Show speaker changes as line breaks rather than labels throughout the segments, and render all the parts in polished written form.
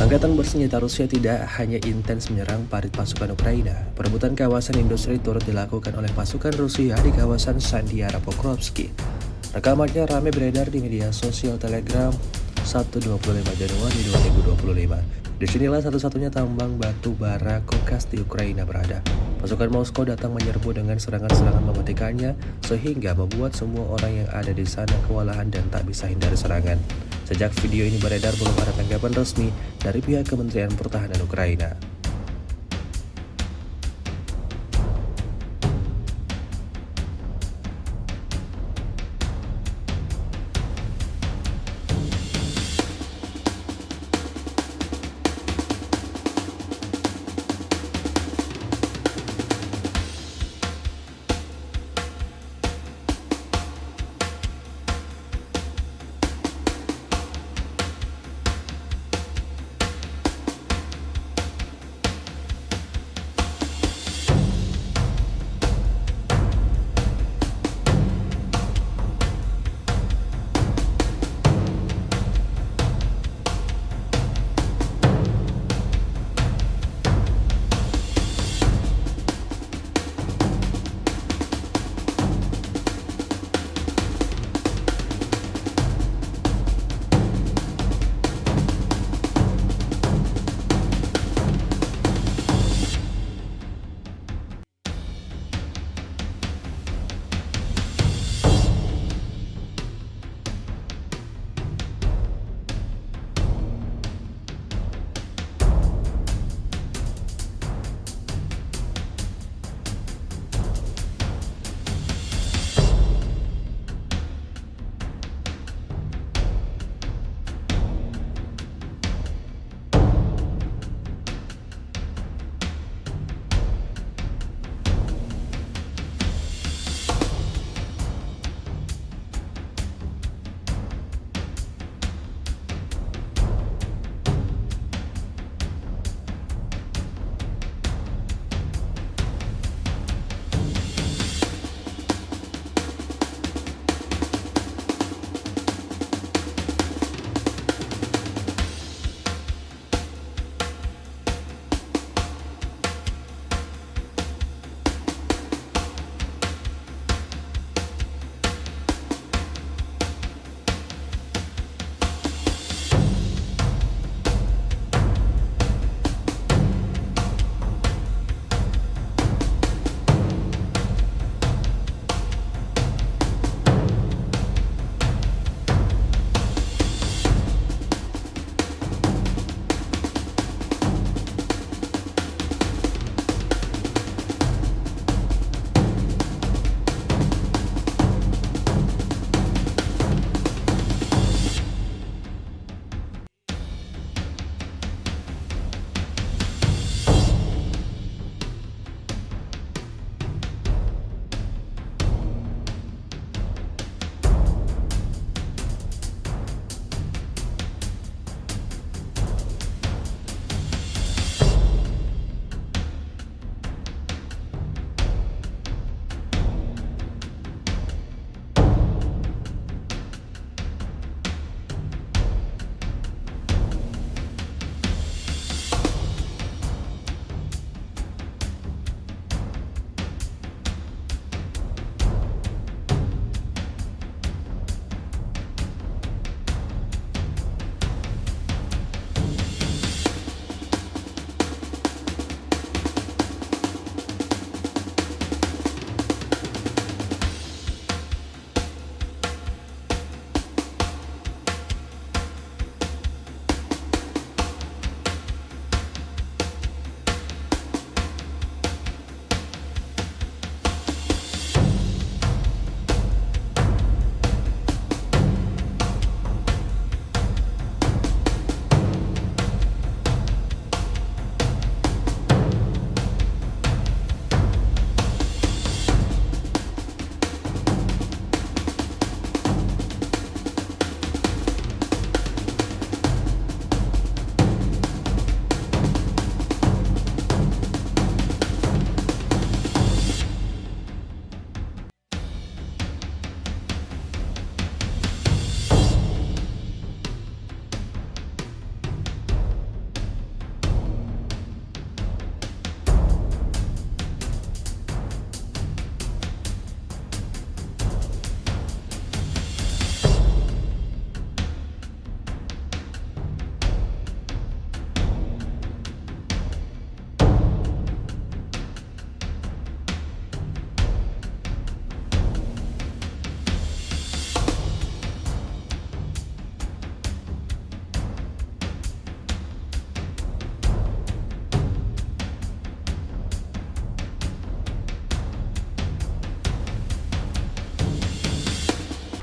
Angkatan bersenjata Rusia tidak hanya intens menyerang parit pasukan Ukraina. Perebutan kawasan industri turut dilakukan oleh pasukan Rusia di kawasan Sandiara Pokrovsky. Rekamannya ramai beredar di media sosial Telegram Sabtu 25 Januari 2025. Disinilah satu-satunya tambang batu bara kokas di Ukraina berada. Pasukan Moskow datang menyerbu dengan serangan-serangan mematikannya, sehingga membuat semua orang yang ada di sana kewalahan dan tak bisa hindari serangan. Sejak video ini beredar, belum ada tanggapan resmi dari pihak Kementerian Pertahanan Ukraina.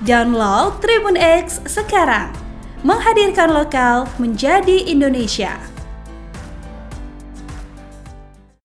Download Tribun X sekarang. Menghadirkan lokal menjadi Indonesia.